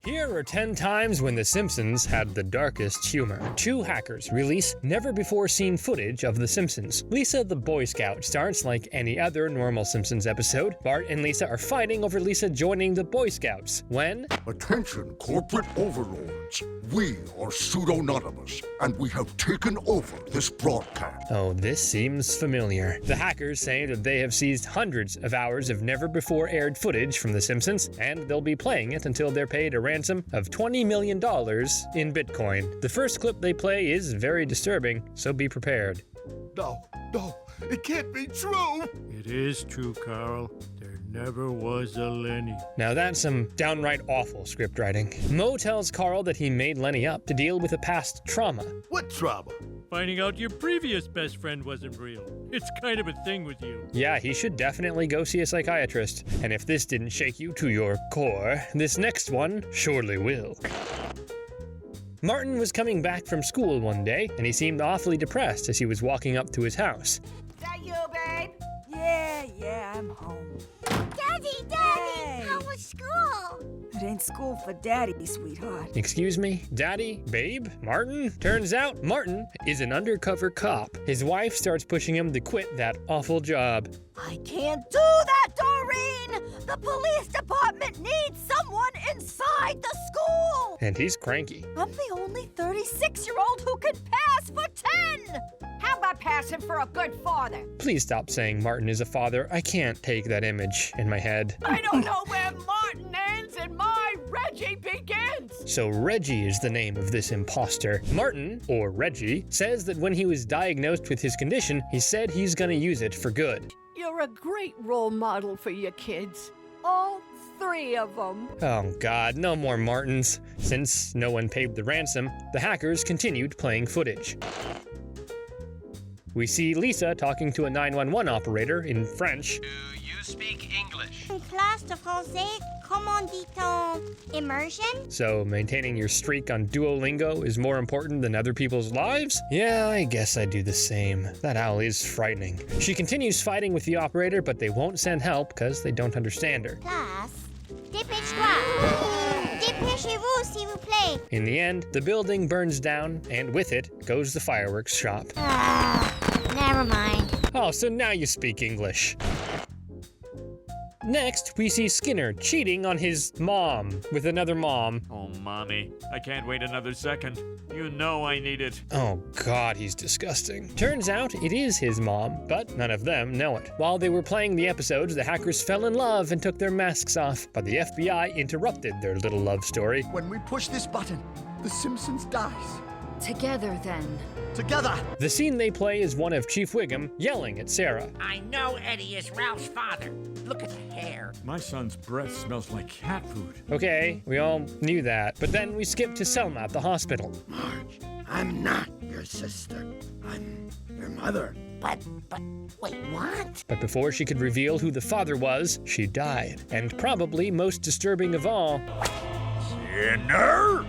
Here are 10 times when The Simpsons had the darkest humor. Two hackers release never-before-seen footage of The Simpsons. Lisa the Boy Scout starts like any other normal Simpsons episode. Bart and Lisa are fighting over Lisa joining the Boy Scouts when... Attention, corporate overlords. We are pseudonymous, and we have taken over this broadcast. Oh, this seems familiar. The hackers say that they have seized hundreds of hours of never-before-aired footage from The Simpsons, and they'll be playing it until they're paid a ransom of $20 million in Bitcoin. The first clip they play is very disturbing, so be prepared. No, it can't be true. It is true, Carl. There never was a Lenny. Now that's some downright awful script writing. Moe tells Carl that he made Lenny up to deal with a past trauma. What trauma? Finding out your previous best friend wasn't real. It's kind of a thing with you. Yeah, he should definitely go see a psychiatrist. And if this didn't shake you to your core, this next one surely will. Martin was coming back from school one day, and he seemed awfully depressed as he was walking up to his house. Is that you, babe? Yeah, I'm home. Daddy! Hey. How was school? It ain't school for Daddy, sweetheart. Excuse me? Daddy? Babe? Martin? Turns out Martin is an undercover cop. His wife starts pushing him to quit that awful job. I can't do that, Doreen! The police department needs someone inside the school! And he's cranky. I'm the only 36-year-old who can pass for 10! How about passing for a good father? Please stop saying Martin is a father. I can't take that image in my head. I don't know where Martin ends and my Reggie begins! So Reggie is the name of this imposter. Martin, or Reggie, says that when he was diagnosed with his condition, he said he's gonna use it for good. You're a great role model for your kids. All 3 of them. Oh god, no more Martins. Since no one paid the ransom, the hackers continued playing footage. We see Lisa talking to a 911 operator in French. Do you speak English? Classe de français, comment dit-on? Immersion? So maintaining your streak on Duolingo is more important than other people's lives? Yeah, I guess I do the same. That owl is frightening. She continues fighting with the operator, but they won't send help because they don't understand her. Classe, dépêche-toi. Dépêchez-vous, s'il vous plaît. In the end, the building burns down, and with it goes the fireworks shop. Never mind. Oh, so now you speak English. Next, we see Skinner cheating on his mom with another mom. Oh, Mommy, I can't wait another second. You know I need it. Oh god, he's disgusting. Turns out it is his mom, but none of them know it. While they were playing the episodes, the hackers fell in love and took their masks off, but the FBI interrupted their little love story. When we push this button, the Simpsons dies. Together, then. Together! The scene they play is one of Chief Wiggum yelling at Sarah. I know Eddie is Ralph's father. Look at the hair. My son's breath smells like cat food. Okay, we all knew that, but then we skip to Selma at the hospital. Marge, I'm not your sister. I'm your mother. But, wait, what? But before she could reveal who the father was, she died. And probably most disturbing of all... Sinner?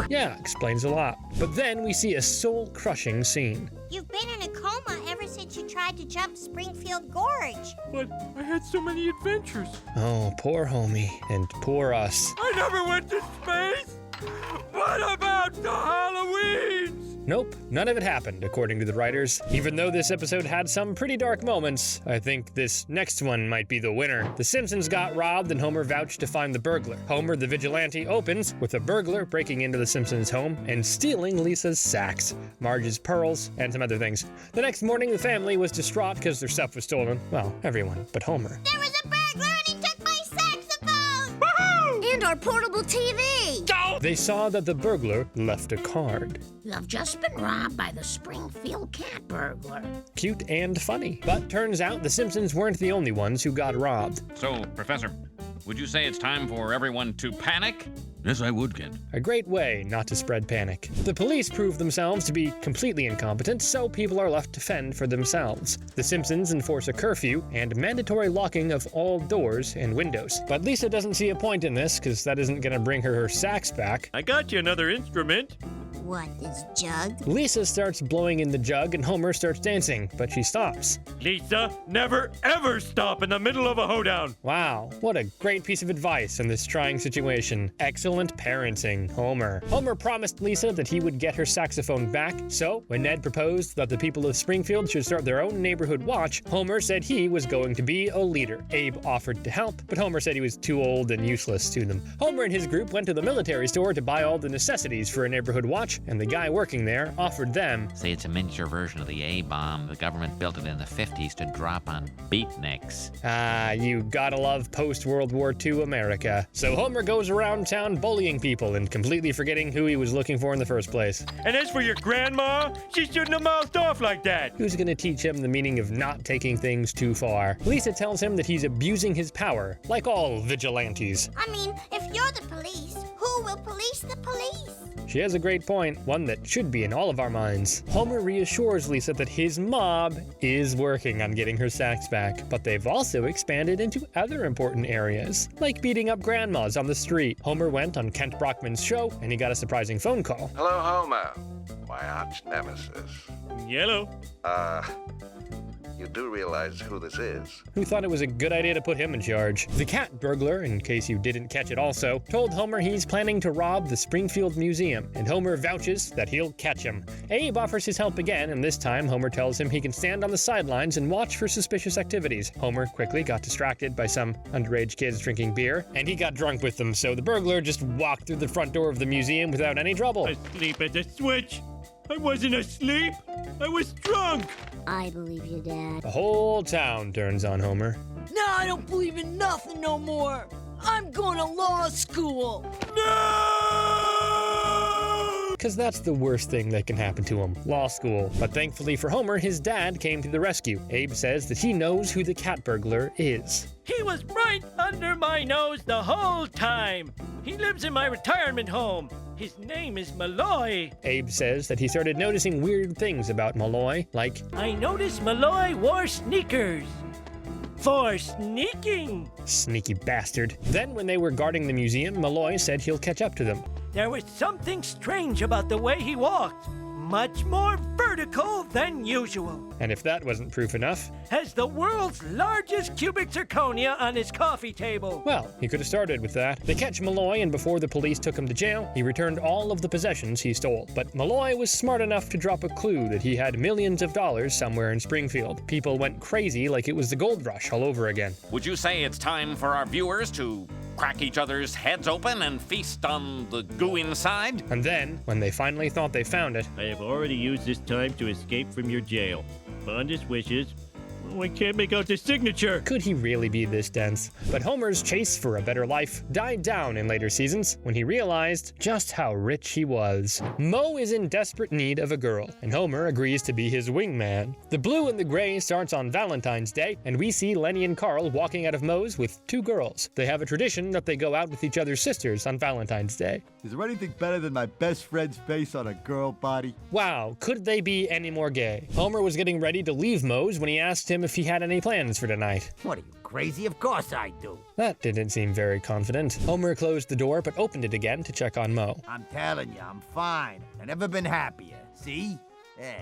Yeah, explains a lot. But then we see a soul-crushing scene. You've been in a coma ever since you tried to jump Springfield Gorge. But I had so many adventures. Oh, poor homie, and poor us. I never went to space! What about the Halloweens? Nope, none of it happened, according to the writers. Even though this episode had some pretty dark moments, I think this next one might be the winner. The Simpsons got robbed and Homer vouched to find the burglar. Homer, the vigilante, opens with a burglar breaking into the Simpsons' home and stealing Lisa's sacks, Marge's pearls, and some other things. The next morning, the family was distraught because their stuff was stolen. Well, everyone but Homer. There was a burglar and he took my saxophone! Woohoo! And our portable TV! They saw that the burglar left a card. You have just been robbed by the Springfield cat burglar. Cute and funny. But turns out the Simpsons weren't the only ones who got robbed. So, Professor, would you say it's time for everyone to panic? Yes, I would, Kent. A great way not to spread panic. The police prove themselves to be completely incompetent, so people are left to fend for themselves. The Simpsons enforce a curfew and mandatory locking of all doors and windows. But Lisa doesn't see a point in this, because that isn't gonna bring her sax back. I got you another instrument. What, this jug? Lisa starts blowing in the jug and Homer starts dancing, but she stops. Lisa, never ever stop in the middle of a hoedown. Wow, what a great piece of advice in this trying situation. Excellent parenting, Homer. Homer promised Lisa that he would get her saxophone back, so when Ned proposed that the people of Springfield should start their own neighborhood watch, Homer said he was going to be a leader. Abe offered to help, but Homer said he was too old and useless to them. Homer and his group went to the military store to buy all the necessities for a neighborhood watch, and the guy working there offered them. Say it's a miniature version of the A-bomb. The government built it in the 50s to drop on beatniks. Ah, you gotta love post-World War II America. So Homer goes around town bullying people and completely forgetting who he was looking for in the first place. And as for your grandma, she shouldn't have mouthed off like that. Who's gonna teach him the meaning of not taking things too far? Lisa tells him that he's abusing his power, like all vigilantes. I mean, if you're the police, who will police the police? She has a great point, one that should be in all of our minds. Homer reassures Lisa that his mob is working on getting her sax back, but they've also expanded into other important areas, like beating up grandmas on the street. Homer went on Kent Brockman's show, and he got a surprising phone call. Hello, Homer. My arch nemesis. Yellow. You do realize who this is? Who thought it was a good idea to put him in charge? The cat burglar, in case you didn't catch it also, told Homer he's planning to rob the Springfield Museum, and Homer vouches that he'll catch him. Abe offers his help again, and this time Homer tells him he can stand on the sidelines and watch for suspicious activities. Homer quickly got distracted by some underage kids drinking beer, and he got drunk with them, so the burglar just walked through the front door of the museum without any trouble. Asleep at the switch. I wasn't asleep. I was drunk. I believe you, Dad. The whole town turns on Homer. Now I don't believe in nothing no more. I'm going to law school. Because that's the worst thing that can happen to him, law school. But thankfully for Homer, his dad came to the rescue. Abe says that he knows who the cat burglar is. He was right under my nose the whole time. He lives in my retirement home. His name is Malloy. Abe says that he started noticing weird things about Malloy, like, I noticed Malloy wore sneakers. For sneaking. Sneaky bastard. Then when they were guarding the museum, Malloy said he'll catch up to them. There was something strange about the way he walked. Much more vertical than usual. And if that wasn't proof enough, has the world's largest cubic zirconia on his coffee table. Well, he could have started with that. They catch Malloy, and before the police took him to jail, he returned all of the possessions he stole. But Malloy was smart enough to drop a clue that he had millions of dollars somewhere in Springfield. People went crazy like it was the gold rush all over again. Would you say it's time for our viewers to crack each other's heads open and feast on the goo inside? And then, when they finally thought they found it, I have already used this time to escape from your jail. Fondest wishes. Oh, I can't make out the signature. Could he really be this dense? But Homer's chase for a better life died down in later seasons when he realized just how rich he was. Moe is in desperate need of a girl, and Homer agrees to be his wingman. The Blue and the Gray starts on Valentine's Day, and we see Lenny and Carl walking out of Moe's with two girls. They have a tradition that they go out with each other's sisters on Valentine's Day. Is there anything better than my best friend's face on a girl body? Wow, could they be any more gay? Homer was getting ready to leave Moe's when he asked him if he had any plans for tonight. What are you, crazy? Of course I do. That didn't seem very confident. Homer closed the door but opened it again to check on Moe. I'm telling you, I'm fine. I've never been happier. See? Yeah.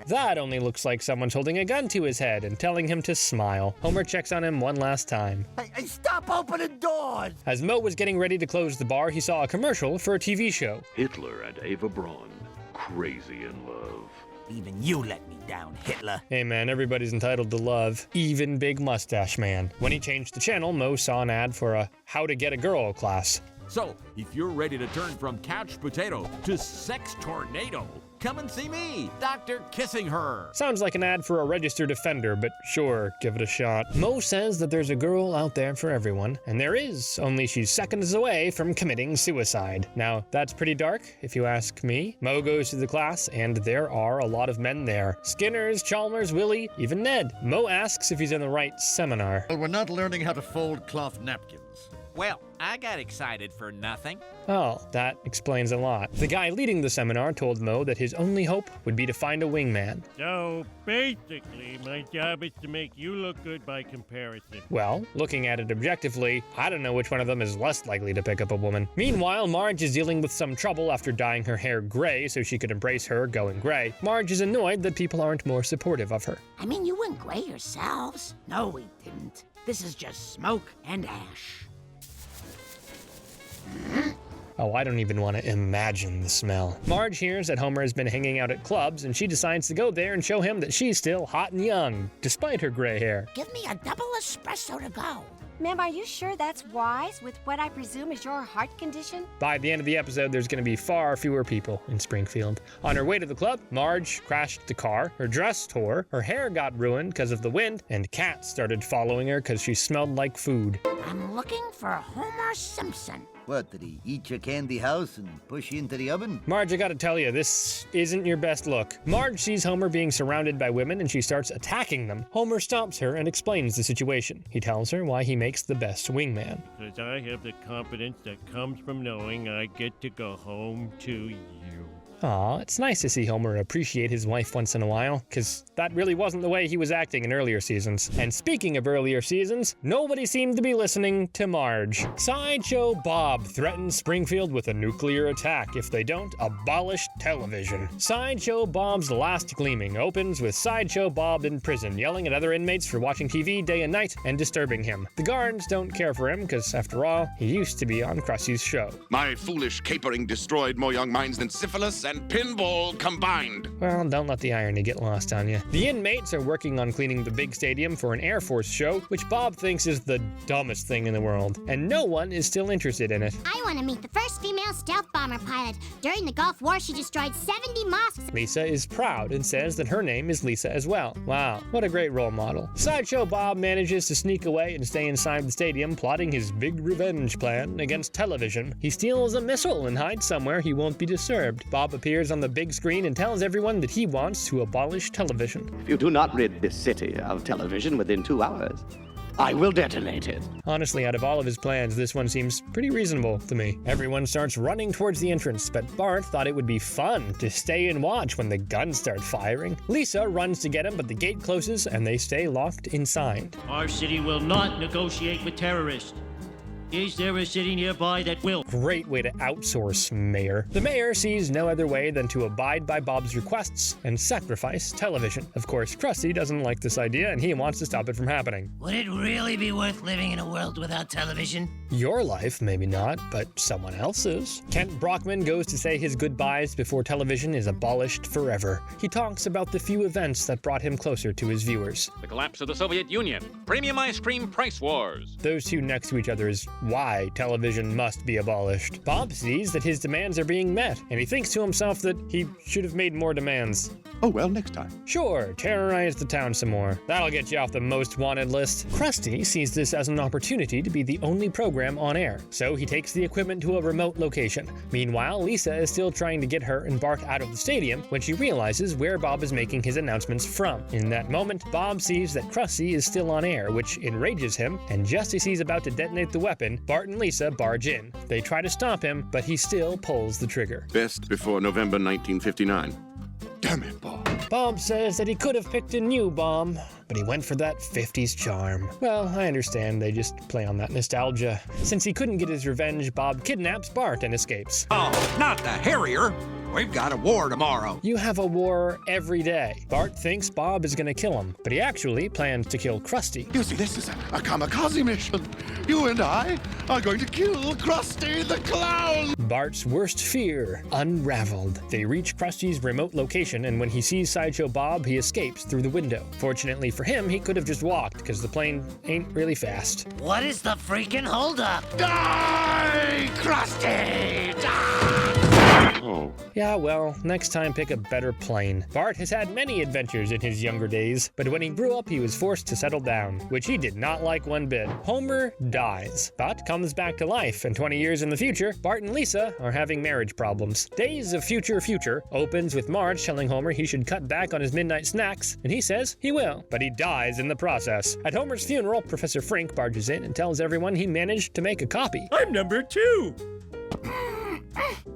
That only looks like someone's holding a gun to his head and telling him to smile. Homer checks on him one last time. Hey, stop opening doors! As Moe was getting ready to close the bar, he saw a commercial for a TV show. Hitler and Ava Braun, crazy in love. Even you let me down, Hitler. Hey man, everybody's entitled to love. Even Big Mustache Man. When he changed the channel, Moe saw an ad for a How to Get a Girl class. So, if you're ready to turn from couch potato to sex tornado, come and see me, Dr. Kissing Her. Sounds like an ad for a registered offender, but sure, give it a shot. Moe says that there's a girl out there for everyone, and there is, only she's seconds away from committing suicide. Now, that's pretty dark, if you ask me. Moe goes to the class, and there are a lot of men there. Skinners, Chalmers, Willie, even Ned. Moe asks if he's in the right seminar. Well, we're not learning how to fold cloth napkins. Well, I got excited for nothing. Oh, that explains a lot. The guy leading the seminar told Mo that his only hope would be to find a wingman. So, basically, my job is to make you look good by comparison. Well, looking at it objectively, I don't know which one of them is less likely to pick up a woman. Meanwhile, Marge is dealing with some trouble after dyeing her hair gray so she could embrace her going gray. Marge is annoyed that people aren't more supportive of her. I mean, you went gray yourselves. No, we didn't. This is just smoke and ash. Oh, I don't even want to imagine the smell. Marge hears that Homer has been hanging out at clubs, and she decides to go there and show him that she's still hot and young, despite her gray hair. Give me a double espresso to go. Ma'am, are you sure that's wise with what I presume is your heart condition? By the end of the episode, there's going to be far fewer people in Springfield. On her way to the club, Marge crashed the car, her dress tore, her hair got ruined because of the wind, and cats started following her because she smelled like food. I'm looking for Homer Simpson. What, did he eat your candy house and push you into the oven? Marge, I gotta tell you, this isn't your best look. Marge sees Homer being surrounded by women and she starts attacking them. Homer stops her and explains the situation. He tells her why he makes the best wingman. Because I have the confidence that comes from knowing I get to go home to you. Aw, it's nice to see Homer appreciate his wife once in a while, because that really wasn't the way he was acting in earlier seasons. And speaking of earlier seasons, nobody seemed to be listening to Marge. Sideshow Bob threatens Springfield with a nuclear attack if they don't abolish television. Sideshow Bob's Last Gleaming opens with Sideshow Bob in prison, yelling at other inmates for watching TV day and night and disturbing him. The guards don't care for him, because after all, he used to be on Krusty's show. My foolish capering destroyed more young minds than syphilis and pinball combined. Well, don't let the irony get lost on you. The inmates are working on cleaning the big stadium for an Air Force show, which Bob thinks is the dumbest thing in the world, and no one is still interested in it. I want to meet the first female stealth bomber pilot. During the Gulf War, she destroyed 70 mosques. Lisa is proud and says that her name is Lisa as well. Wow, what a great role model. Sideshow Bob manages to sneak away and stay inside the stadium, plotting his big revenge plan against television. He steals a missile and hides somewhere he won't be disturbed. Bob appears on the big screen and tells everyone that he wants to abolish television. If you do not rid this city of television within 2 hours, I will detonate it. Honestly, out of all of his plans, this one seems pretty reasonable to me. Everyone starts running towards the entrance, but Bart thought it would be fun to stay and watch when the guns start firing. Lisa runs to get him, but the gate closes and they stay locked inside. Our city will not negotiate with terrorists. Is there a city nearby that will? Great way to outsource Mayor. The mayor sees no other way than to abide by Bob's requests and sacrifice television. Of course, Krusty doesn't like this idea and he wants to stop it from happening. Would it really be worth living in a world without television? Your life, maybe not, but someone else's. Kent Brockman goes to say his goodbyes before television is abolished forever. He talks about the few events that brought him closer to his viewers. The collapse of the Soviet Union, premium ice cream price wars. Those two next to each other is why television must be abolished. Bob sees that his demands are being met, and he thinks to himself that he should have made more demands. Oh well, next time. Sure, terrorize the town some more. That'll get you off the most wanted list. Krusty sees this as an opportunity to be the only program on air, so he takes the equipment to a remote location. Meanwhile, Lisa is still trying to get her and Bart out of the stadium when she realizes where Bob is making his announcements from. In that moment, Bob sees that Krusty is still on air, which enrages him, and just as he's about to detonate the weapon, Bart and Lisa barge in. They try to stop him, but he still pulls the trigger. Best before November 1959. Damn it, Bob. Bob says that he could have picked a new bomb, but he went for that 50s charm. Well, I understand, they just play on that nostalgia. Since he couldn't get his revenge, Bob kidnaps Bart and escapes. Oh, not the Harrier! We've got a war tomorrow. You have a war every day. Bart thinks Bob is gonna kill him, but he actually plans to kill Krusty. You see, this is a kamikaze mission. You and I are going to kill Krusty the Clown. Bart's worst fear unraveled. They reach Krusty's remote location, and when he sees Sideshow Bob, he escapes through the window. Fortunately for him, he could have just walked, because the plane ain't really fast. What is the freaking holdup? Die, Krusty! Die! Oh. Yeah, well, next time pick a better plane. Bart has had many adventures in his younger days, but when he grew up, he was forced to settle down, which he did not like one bit. Homer dies, but comes back to life, and 20 years in the future, Bart and Lisa are having marriage problems. Days of Future opens with Marge telling Homer he should cut back on his midnight snacks, and he says he will, but he dies in the process. At Homer's funeral, Professor Frink barges in and tells everyone he managed to make a copy. I'm number 2.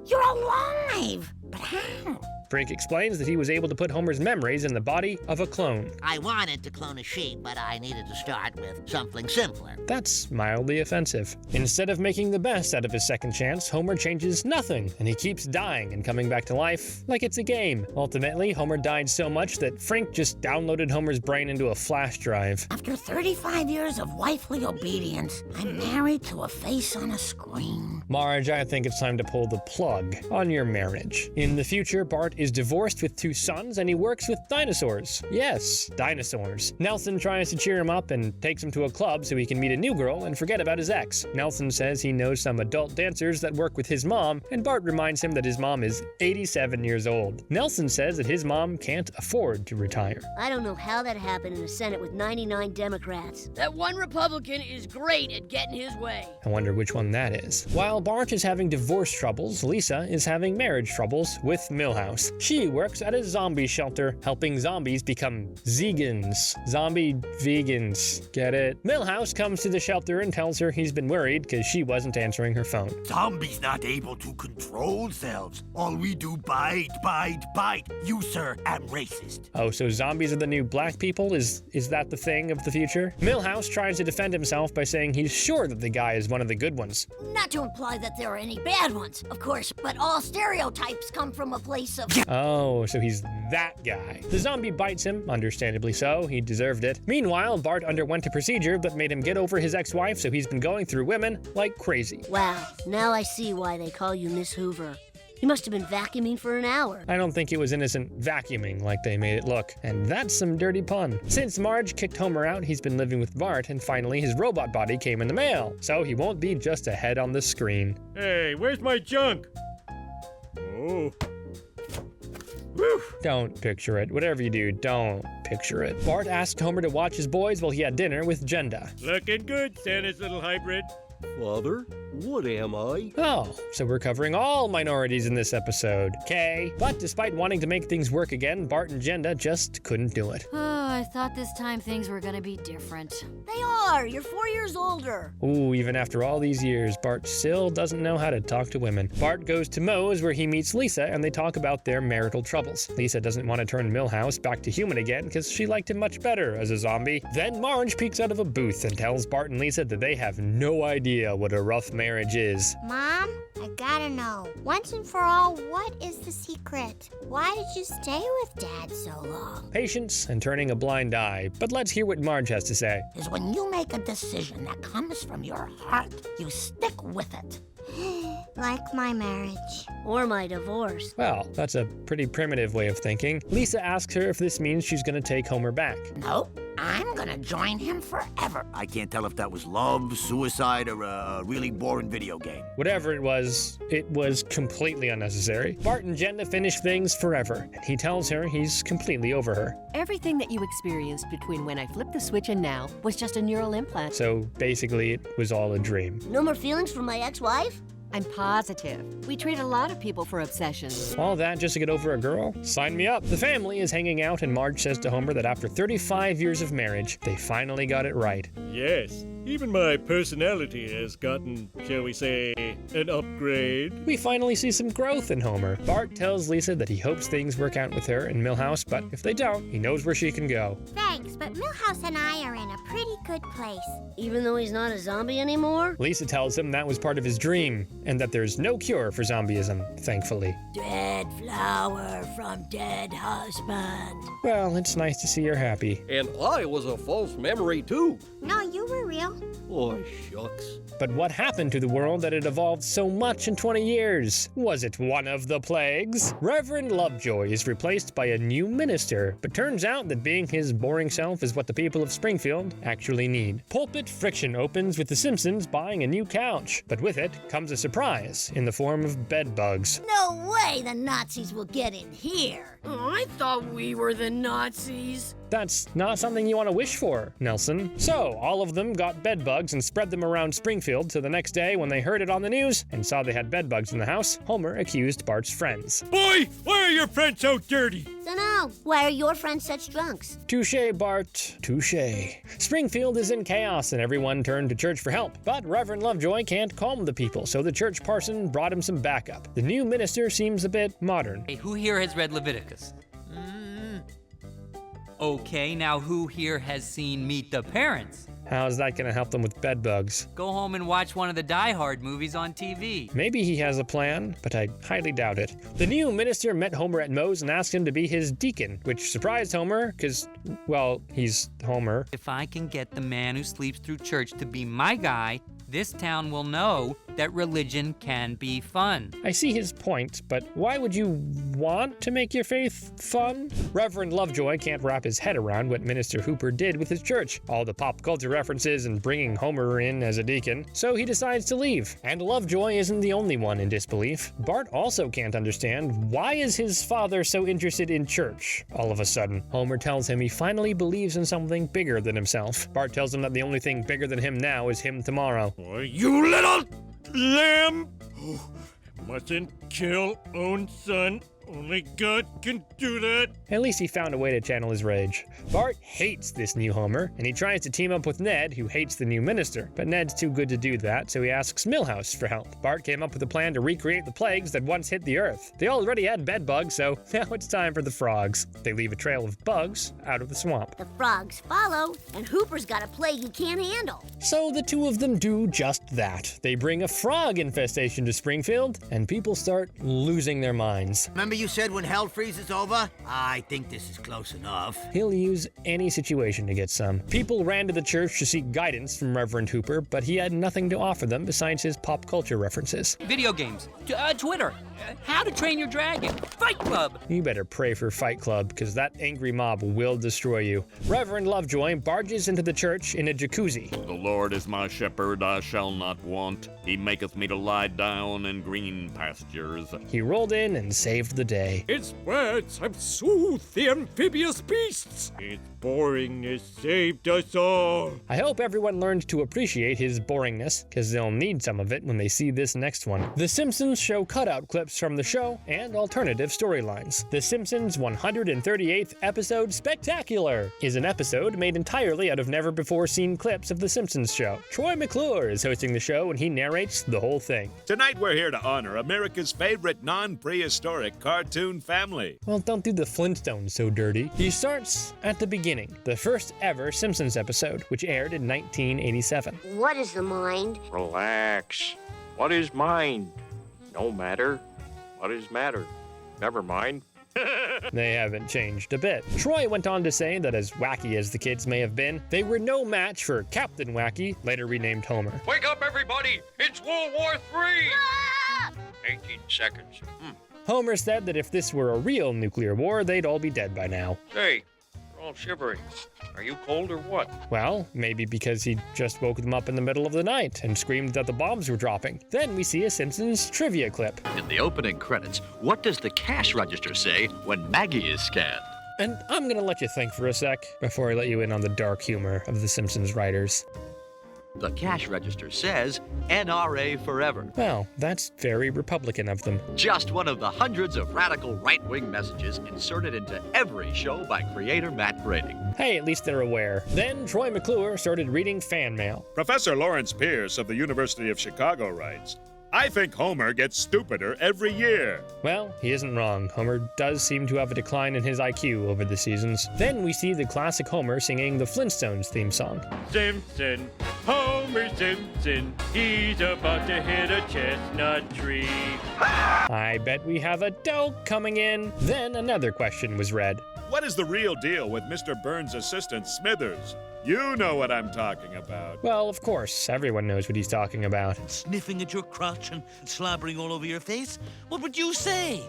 You're alive! But how? Frink explains that he was able to put Homer's memories in the body of a clone. I wanted to clone a sheep, but I needed to start with something simpler. That's mildly offensive. Instead of making the best out of his second chance, Homer changes nothing, and he keeps dying and coming back to life like it's a game. Ultimately, Homer died so much that Frink just downloaded Homer's brain into a flash drive. After 35 years of wifely obedience, I'm married to a face on a screen. Marge, I think it's time to pull the plug on your marriage. In the future, Bart is divorced with 2 sons, and he works with dinosaurs. Yes, dinosaurs. Nelson tries to cheer him up and takes him to a club so he can meet a new girl and forget about his ex. Nelson says he knows some adult dancers that work with his mom, and Bart reminds him that his mom is 87 years old. Nelson says that his mom can't afford to retire. I don't know how that happened in the Senate with 99 Democrats. That one Republican is great at getting his way. I wonder which one that is. While Bart is having divorce troubles, Lisa is having marriage troubles with Milhouse. She works at a zombie shelter, helping zombies become Zegans. Zombie vegans. Get it? Milhouse comes to the shelter and tells her he's been worried because she wasn't answering her phone. Zombies not able to control themselves. All we do bite. You, sir, am racist. Oh, so zombies are the new black people? Is that the thing of the future? Milhouse tries to defend himself by saying he's sure that the guy is one of the good ones. Not to imply that there are any bad ones, of course, but all stereotypes come from a place of... Oh, so he's that guy. The zombie bites him, understandably so, he deserved it. Meanwhile, Bart underwent a procedure that made him get over his ex-wife, so he's been going through women like crazy. Wow, now I see why they call you Miss Hoover. You must have been vacuuming for an hour. I don't think it was innocent vacuuming like they made it look, and that's some dirty pun. Since Marge kicked Homer out, he's been living with Bart, and finally his robot body came in the mail, so he won't be just a head on the screen. Hey, where's my junk? Oh. Whew. Don't picture it. Whatever you do, don't picture it. Bart asked Homer to watch his boys while he had dinner with Jenda. Looking good, Santa's little hybrid. Father, what am I? Oh, so we're covering all minorities in this episode. Okay. But despite wanting to make things work again, Bart and Jenda just couldn't do it. Oh, I thought this time things were gonna be different. They are! You're 4 years older. Ooh, even after all these years, Bart still doesn't know how to talk to women. Bart goes to Moe's where he meets Lisa and they talk about their marital troubles. Lisa doesn't want to turn Milhouse back to human again because she liked him much better as a zombie. Then Marge peeks out of a booth and tells Bart and Lisa that they have no idea what a rough marriage is. Mom, I gotta know, once and for all, what is the secret? Why did you stay with Dad so long? Patience and turning a blind eye, but let's hear what Marge has to say. Is when you make a decision that comes from your heart, you stick with it. Like my marriage. Or my divorce. Well, that's a pretty primitive way of thinking. Lisa asks her if this means she's gonna take Homer back. Nope, I'm gonna join him forever. I can't tell if that was love, suicide, or a really boring video game. Whatever it was completely unnecessary. Bart and Jenda finish things forever, and he tells her he's completely over her. Everything that you experienced between when I flipped the switch and now was just a neural implant. So basically, it was all a dream. No more feelings for my ex-wife? I'm positive. We treat a lot of people for obsessions. All that just to get over a girl? Sign me up. The family is hanging out, and Marge says to Homer that after 35 years of marriage, they finally got it right. Yes, even my personality has gotten, shall we say, an upgrade. We finally see some growth in Homer. Bart tells Lisa that he hopes things work out with her and Milhouse, but if they don't, he knows where she can go. Thanks, but Milhouse and I are in a pretty good place. Even though he's not a zombie anymore? Lisa tells him that was part of his dream, and that there's no cure for zombieism, thankfully. Dead flower from dead husband. Well, it's nice to see her happy. And I was a false memory, too. No, you were real. Oh, shucks. But what happened to the world that had evolved so much in 20 years? Was it one of the plagues? Reverend Lovejoy is replaced by a new minister, but turns out that being his boring self is what the people of Springfield actually need. Pulpit friction opens with the Simpsons buying a new couch, but with it comes a surprise surprise in the form of bed bugs. No way the Nazis will get in here. Oh, I thought we were the Nazis. That's not something you want to wish for, Nelson. So, all of them got bed bugs and spread them around Springfield, so the next day when they heard it on the news and saw they had bed bugs in the house, Homer accused Bart's friends. Boy, why are your friends so dirty? Dunno. Why are your friends such drunks? Touché, Bart, touché. Springfield is in chaos and everyone turned to church for help. But Reverend Lovejoy can't calm the people, so the church parson brought him some backup. The new minister seems a bit modern. Hey, who here has read Leviticus? Okay, now who here has seen Meet the Parents? How's that gonna help them with bed bugs? Go home and watch one of the Die Hard movies on TV. Maybe he has a plan, but I highly doubt it. The new minister met Homer at Moe's and asked him to be his deacon, which surprised Homer, because, well, he's Homer. If I can get the man who sleeps through church to be my guy, this town will know that religion can be fun. I see his point, but why would you want to make your faith fun? Reverend Lovejoy can't wrap his head around what Minister Hooper did with his church, all the pop culture references and bringing Homer in as a deacon, so he decides to leave. And Lovejoy isn't the only one in disbelief. Bart also can't understand why is his father so interested in church all of a sudden. Homer tells him he finally believes in something bigger than himself. Bart tells him that the only thing bigger than him now is him tomorrow. Boy, you little lamb! Oh, mustn't kill own son. Only God can do that. At least he found a way to channel his rage. Bart hates this new Homer, and he tries to team up with Ned, who hates the new minister. But Ned's too good to do that, so he asks Milhouse for help. Bart came up with a plan to recreate the plagues that once hit the earth. They already had bed bugs, so now it's time for the frogs. They leave a trail of bugs out of the swamp. The frogs follow, and Hooper's got a plague he can't handle. So the two of them do just that. They bring a frog infestation to Springfield, and people start losing their minds. Remember you said when hell freezes over? I think this is close enough. He'll use any situation to get some. People ran to the church to seek guidance from Reverend Hooper, but he had nothing to offer them besides his pop culture references. Video games, Twitter, How to Train Your Dragon, Fight Club. You better pray for Fight Club, because that angry mob will destroy you. Reverend Lovejoy barges into the church in a jacuzzi. The Lord is my shepherd, I shall not want. He maketh me to lie down in green pastures. He rolled in and saved the day. Its words have soothed the amphibious beasts. Its boringness saved us all. I hope everyone learned to appreciate his boringness, because they'll need some of it when they see this next one. The Simpsons show cutout clips from the show and alternative storylines. The Simpsons 138th episode Spectacular is an episode made entirely out of never-before-seen clips of The Simpsons show. Troy McClure is hosting the show and he narrates the whole thing. Tonight we're here to honor America's favorite non-prehistoric cartoon family. Well, don't do the Flintstones so dirty. He starts at the beginning, the first ever Simpsons episode, which aired in 1987. What is the mind? Relax. What is mind? No matter. What is matter? Never mind. They haven't changed a bit. Troy went on to say that as wacky as the kids may have been, they were no match for Captain Wacky, later renamed Homer. Wake up, everybody! It's World War III! Ah! 18 seconds. Homer said that if this were a real nuclear war, they'd all be dead by now. Say, you're all shivering. Are you cold or what? Well, maybe because he just woke them up in the middle of the night and screamed that the bombs were dropping. Then we see a Simpsons trivia clip. In the opening credits, what does the cash register say when Maggie is scanned? And I'm gonna let you think for a sec before I let you in on the dark humor of the Simpsons writers. The cash register says NRA forever. Well, that's very Republican of them. Just one of the hundreds of radical right-wing messages inserted into every show by creator Matt Groening. Hey, at least they're aware. Then Troy McClure started reading fan mail. Professor Lawrence Pierce of the University of Chicago writes, I think Homer gets stupider every year. Well, he isn't wrong. Homer does seem to have a decline in his IQ over the seasons. Then we see the classic Homer singing the Flintstones theme song. Simpson, Homer Simpson, he's about to hit a chestnut tree. I bet we have a dope coming in. Then another question was read. What is the real deal with Mr. Burns' assistant, Smithers? You know what I'm talking about. Well, of course, everyone knows what he's talking about. Sniffing at your crotch and slobbering all over your face? What would you say?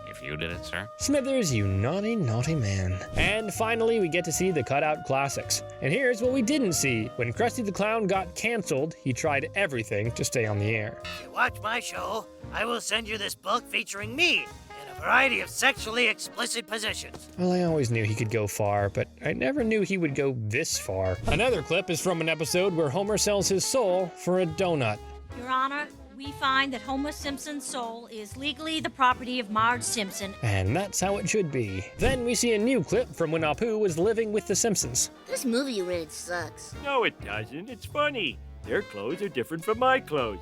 If if you did it, sir. Smithers, you naughty, naughty man. And finally, we get to see the cutout classics. And here's what we didn't see. When Krusty the Clown got canceled, he tried everything to stay on the air. If you watch my show, I will send you this book featuring me in a variety of sexually explicit positions. Well, I always knew he could go far, but I never knew he would go this far. Another clip is from an episode where Homer sells his soul for a donut. Your Honor, we find that Homer Simpson's soul is legally the property of Marge Simpson. And that's how it should be. Then we see a new clip from when Apu was living with the Simpsons. This movie you rated sucks. No, it doesn't. It's funny. Their clothes are different from my clothes.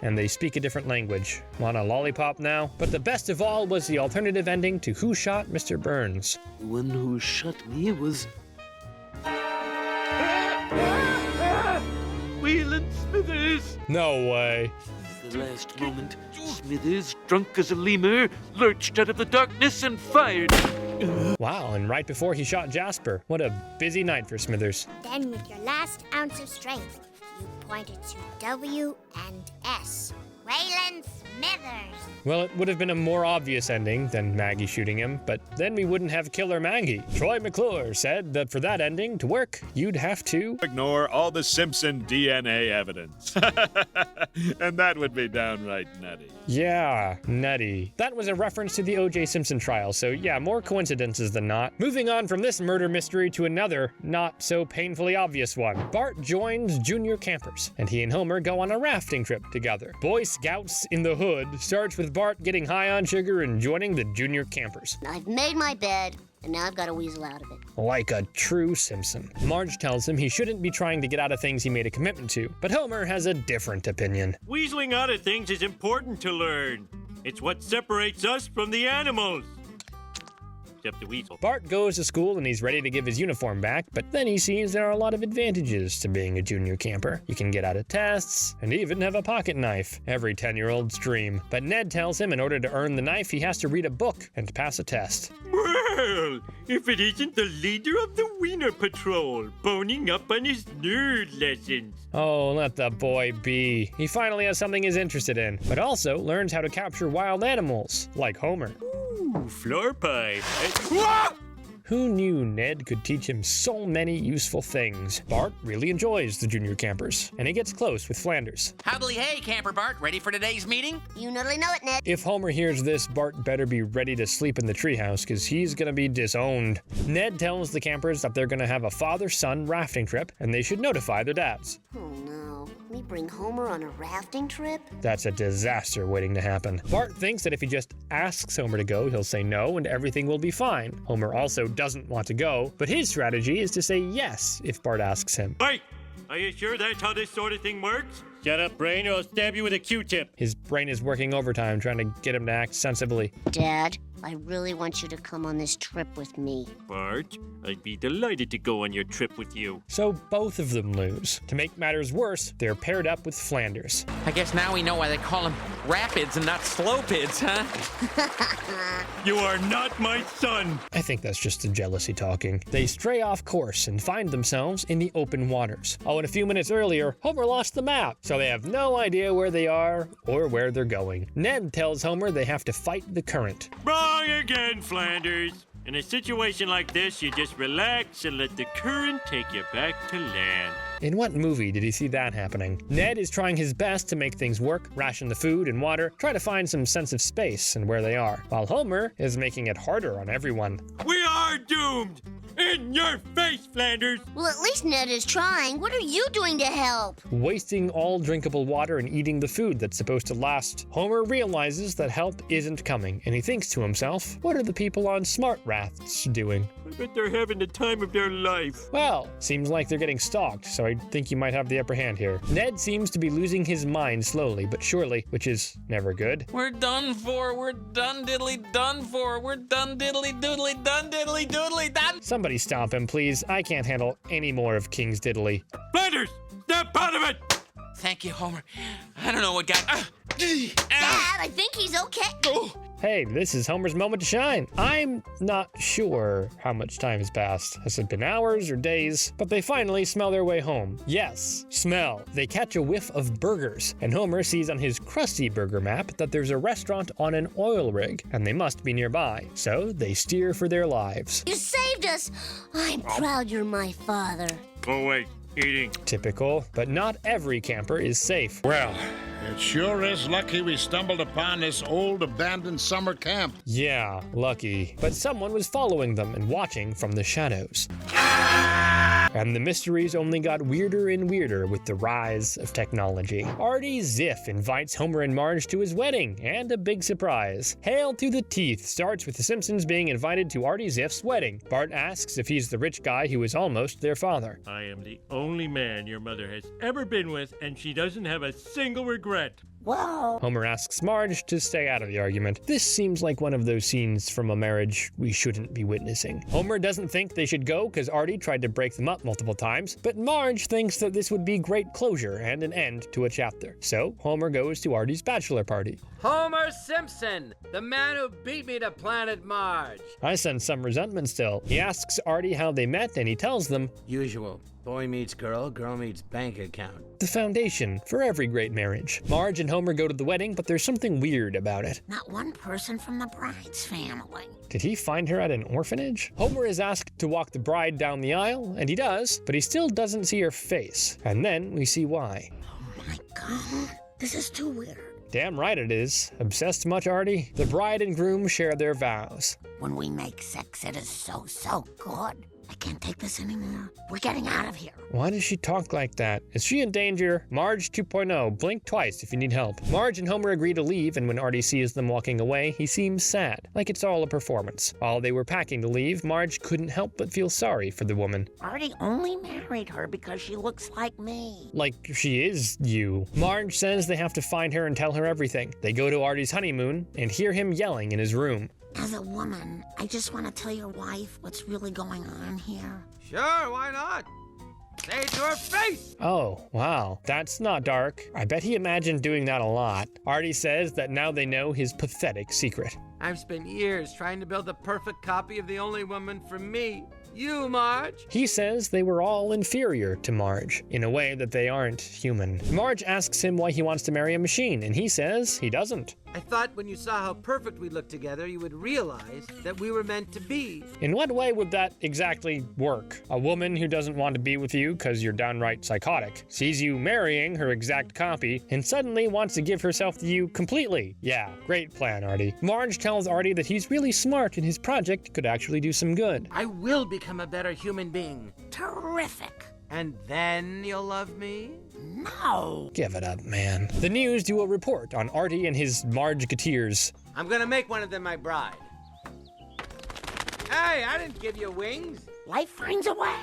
And they speak a different language. Want a lollipop now? But the best of all was the alternative ending to Who Shot Mr. Burns. The one who shot me was... Whelan Smithers! No way. At the last moment, Smithers, drunk as a lemur, lurched out of the darkness and fired. Wow, and right before he shot Jasper. What a busy night for Smithers. Then with your last ounce of strength, you pointed to W and S. Wayland Smithers. Well, it would have been a more obvious ending than Maggie shooting him, but then we wouldn't have Killer Maggie. Troy McClure said that for that ending to work, you'd have to ignore all the Simpson DNA evidence. And that would be downright nutty. Yeah, nutty. That was a reference to the O.J. Simpson trial, so yeah, more coincidences than not. Moving on from this murder mystery to another, not so painfully obvious one. Bart joins junior campers, and he and Homer go on a rafting trip together. Boy Scouts in the Hood starts with Bart getting high on sugar and joining the junior campers. I've made my bed, and now I've got to weasel out of it. Like a true Simpson. Marge tells him he shouldn't be trying to get out of things he made a commitment to, but Homer has a different opinion. Weaseling out of things is important to learn. It's what separates us from the animals. Except the weasel. Bart goes to school and he's ready to give his uniform back, but then he sees there are a lot of advantages to being a junior camper. You can get out of tests and even have a pocket knife. Every 10-year-old's dream. But Ned tells him in order to earn the knife, he has to read a book and pass a test. Well, if it isn't the leader of the Wiener Patrol, boning up on his nerd lessons. Oh, let the boy be. He finally has something he's interested in, but also learns how to capture wild animals, like Homer. Ooh, floor pipe. Who knew Ned could teach him so many useful things? Bart really enjoys the junior campers, and he gets close with Flanders. Howdy hey, Camper Bart. Ready for today's meeting? You totally know it, Ned. If Homer hears this, Bart better be ready to sleep in the treehouse, because he's gonna be disowned. Ned tells the campers that they're gonna have a father-son rafting trip, and they should notify their dads. Oh no, we bring Homer on a rafting trip? That's a disaster waiting to happen. Bart thinks that if he just asks Homer to go, he'll say no and everything will be fine. Homer also doesn't want to go, but his strategy is to say yes if Bart asks him. Hey, are you sure that's how this sort of thing works? Shut up, brain, or I'll stab you with a Q-tip. His brain is working overtime trying to get him to act sensibly. Dad, I really want you to come on this trip with me. Bart, I'd be delighted to go on your trip with you. So both of them lose. To make matters worse, they're paired up with Flanders. I guess now we know why they call them rapids and not slopids, huh? You are not my son! I think that's just the jealousy talking. They stray off course and find themselves in the open waters. Oh, and a few minutes earlier, Homer lost the map, so they have no idea where they are or where they're going. Ned tells Homer they have to fight the current. Wrong again, Flanders. In a situation like this, you just relax and let the current take you back to land. In what movie did he see that happening? Ned is trying his best to make things work, ration the food and water, try to find some sense of space and where they are, while Homer is making it harder on everyone. We are doomed! In your face, Flanders! Well, at least Ned is trying. What are you doing to help? Wasting all drinkable water and eating the food that's supposed to last. Homer realizes that help isn't coming, and he thinks to himself, what are the people on smart rafts doing? I bet they're having the time of their life. Well, seems like they're getting stalked, so I think you might have the upper hand here. Ned seems to be losing his mind slowly but surely, which is never good. We're done for. We're done diddly done for. We're done diddly doodly done diddly doodly done. Somebody stop him, please. I can't handle any more of King's Diddly. Flanders, snap out of it! Thank you, Homer. I don't know what got... Dad, I think he's okay. Hey, this is Homer's moment to shine. I'm not sure how much time has passed. Has it been hours or days? But they finally smell their way home. Yes, smell. They catch a whiff of burgers, and Homer sees on his crusty burger map that there's a restaurant on an oil rig, and they must be nearby. So they steer for their lives. You saved us! I'm proud you're my father. Go away. Eating. Typical, but not every camper is safe. Well, it sure is lucky we stumbled upon this old abandoned summer camp. Yeah, lucky. But someone was following them and watching from the shadows. And the mysteries only got weirder and weirder with the rise of technology. Artie Ziff invites Homer and Marge to his wedding, and a big surprise. Hail to the Teeth starts with the Simpsons being invited to Artie Ziff's wedding. Bart asks if he's the rich guy who is almost their father. I am the only man your mother has ever been with, and she doesn't have a single regret. Whoa. Homer asks Marge to stay out of the argument. This seems like one of those scenes from a marriage we shouldn't be witnessing. Homer doesn't think they should go because Artie tried to break them up multiple times, but Marge thinks that this would be great closure and an end to a chapter. So Homer goes to Artie's bachelor party. Homer Simpson, the man who beat me to planet Marge. I sense some resentment still. He asks Artie how they met, and he tells them, Usual. Boy meets girl, girl meets bank account. The foundation for every great marriage. Marge and Homer go to the wedding, but there's something weird about it. Not one person from the bride's family. Did he find her at an orphanage? Homer is asked to walk the bride down the aisle, and he does, but he still doesn't see her face. And then we see why. Oh my God, this is too weird. Damn right it is. Obsessed much, Artie? The bride and groom share their vows. When we make sex, it is so good. I can't take this anymore. We're getting out of here. Why does she talk like that? Is she in danger? Marge 2.0. Blink twice if you need help. Marge and Homer agree to leave, and when Artie sees them walking away, he seems sad, like it's all a performance. While they were packing to leave, Marge couldn't help but feel sorry for the woman. Artie only married her because she looks like me. Like she is you. Marge says they have to find her and tell her everything. They go to Artie's honeymoon and hear him yelling in his room. As a woman, I just want to tell your wife what's really going on here. Sure, why not? Say it to her face! Oh, wow. That's not dark. I bet he imagined doing that a lot. Artie says that now they know his pathetic secret. I've spent years trying to build the perfect copy of the only woman for me. You, Marge. He says they were all inferior to Marge, in a way that they aren't human. Marge asks him why he wants to marry a machine, and he says he doesn't. I thought when you saw how perfect we looked together, you would realize that we were meant to be. In what way would that exactly work? A woman who doesn't want to be with you because you're downright psychotic sees you marrying her exact copy and suddenly wants to give herself to you completely. Yeah, great plan, Artie. Marge tells Artie that he's really smart and his project could actually do some good. I will become a better human being. Terrific. And then you'll love me? No. Give it up, man. The news do a report on Artie and his Marge-keteers. I'm gonna make one of them my bride. Hey, I didn't give you wings. Life finds a way.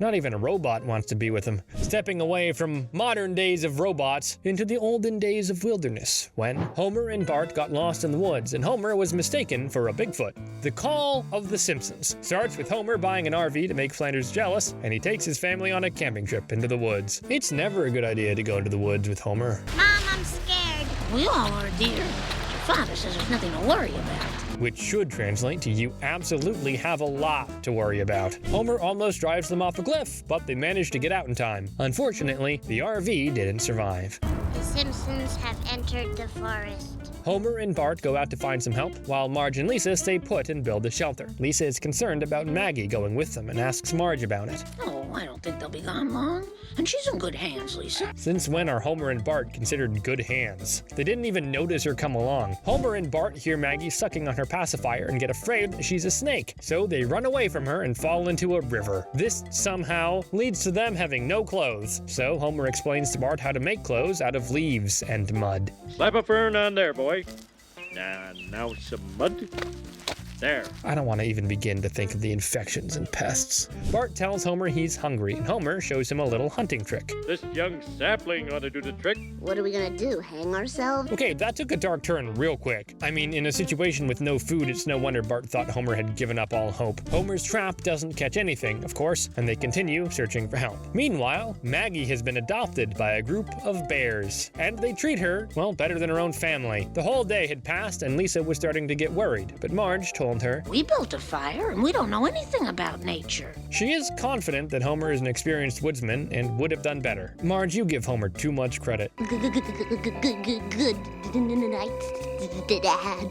Not even a robot wants to be with him. Stepping away from modern days of robots into the olden days of wilderness, when Homer and Bart got lost in the woods and Homer was mistaken for a Bigfoot. The Call of the Simpsons starts with Homer buying an RV to make Flanders jealous, and he takes his family on a camping trip into the woods. It's never a good idea to go into the woods with Homer. Mom, I'm scared. We all are, dear. Your father says there's nothing to worry about. Which should translate to you absolutely have a lot to worry about. Homer almost drives them off a cliff, but they manage to get out in time. Unfortunately, the RV didn't survive. The Simpsons have entered the forest. Homer and Bart go out to find some help, while Marge and Lisa stay put and build a shelter. Lisa is concerned about Maggie going with them and asks Marge about it. Oh, I don't think they'll be gone long. And she's in good hands, Lisa. Since when are Homer and Bart considered good hands? They didn't even notice her come along. Homer and Bart hear Maggie sucking on her pacifier and get afraid that she's a snake, so they run away from her and fall into a river. This somehow leads to them having no clothes, so Homer explains to Bart how to make clothes out of leaves and mud. Slap a fern on there, boy. Now some mud. there. I don't want to even begin to think of the infections and pests. Bart tells Homer he's hungry, and Homer shows him a little hunting trick. This young sapling ought to do the trick. What are we gonna do, hang ourselves? Okay, that took a dark turn real quick. I mean, in a situation with no food, it's no wonder Bart thought Homer had given up all hope. Homer's trap doesn't catch anything, of course, and they continue searching for help. Meanwhile, Maggie has been adopted by a group of bears, and they treat her, well, better than her own family. The whole day had passed, and Lisa was starting to get worried, but Marge told her, "We built a fire, and we don't know anything about nature." She is confident that Homer is an experienced woodsman and would have done better. Marge, you give Homer too much credit. Good night, Dad.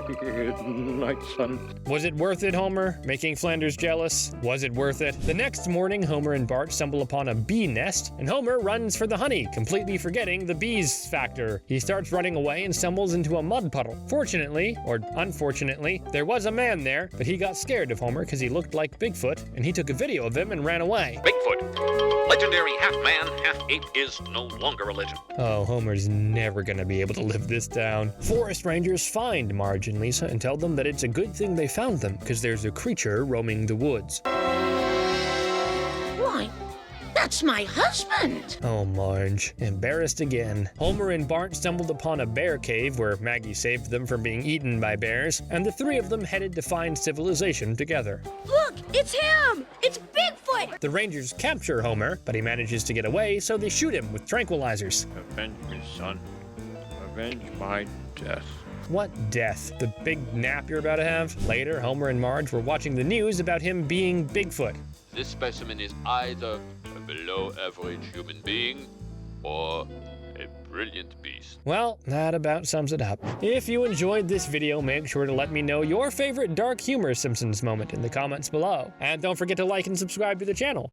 Good night, son. Was it worth it, Homer? Making Flanders jealous? Was it worth it? The next morning, Homer and Bart stumble upon a bee nest, and Homer runs for the honey, completely forgetting the bees factor. He starts running away and stumbles into a mud puddle. Fortunately, or unfortunately, there was a man there, but he got scared of Homer because he looked like Bigfoot, and he took a video of him and ran away. Bigfoot, legendary half-man, half-ape, is no longer a legend. Oh, Homer's never gonna be able to live this down. Forest rangers find Marge and Lisa and tell them that it's a good thing they found them, because there's a creature roaming the woods. Why, that's my husband! Oh, Marge. Embarrassed again. Homer and Bart stumbled upon a bear cave where Maggie saved them from being eaten by bears, and the three of them headed to find civilization together. Look, it's him! It's Bigfoot! The Rangers capture Homer, but he manages to get away, so they shoot him with tranquilizers. Avenge me, son. Avenge my death. What death? The big nap you're about to have? Later, Homer and Marge were watching the news about him being Bigfoot. This specimen is either a below-average human being or a brilliant beast. Well, that about sums it up. If you enjoyed this video, make sure to let me know your favorite dark humor Simpsons moment in the comments below. And don't forget to like and subscribe to the channel.